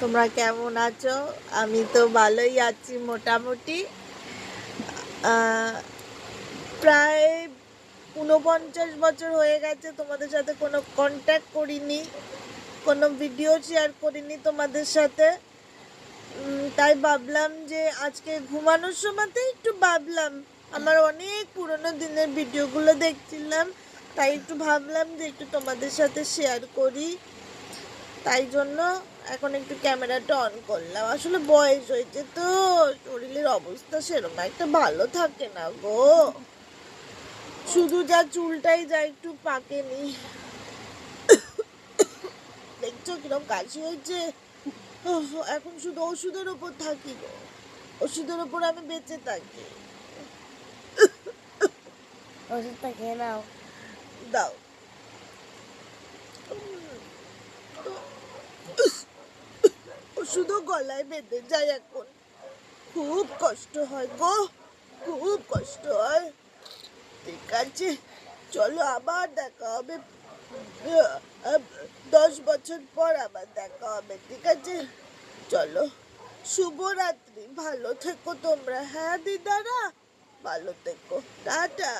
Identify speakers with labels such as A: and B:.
A: তোমরা কেমন আছো? আমি তো ভালোই আছি মোটামুটি। প্রায় ৪৯ বছর হয়ে গেছে তোমাদের সাথে কোনো কন্ট্যাক্ট করিনি, কোনো ভিডিও শেয়ার করিনি তোমাদের সাথে। তাই ভাবলাম যে আজকে ঘুমানোর সময়তেই একটু ভাবলাম, আমার অনেক পুরনো দিনের ভিডিওগুলো দেখছিলাম, তাই একটু ভাবলাম যে একটু তোমাদের সাথে শেয়ার করি। তাই জন্য এখন একটু ক্যামেরাটা অন করলাম। আসলে বয়স হয়েছে তো, শরীরের অবস্থা সেরকম একটা ভালো থাকে না গো। শুধু যা চুলটাই যা একটু পাকেনি। দেখছো কিরকম কাশি হয়েছে। এখন শুধু ওষুধের উপর থাকি গো, ওষুধের উপর আমি বেঁচে থাকি।
B: ওষুধটা খেয়ে নাও।
A: দাও। ওষুধও গলায় বেঁধে যায় এখন, খুব কষ্ট হয় গো, খুব কষ্ট হয়। ঠিক আছে, চলো আবার দেখা হবে। 10 বছর পর আবার দেখা হবে, ঠিক আছে? চলো, শুভরাত্রি, ভালো থেকো তোমরা। হ্যাঁ দিদারা, ভালো থেকো, টাটা।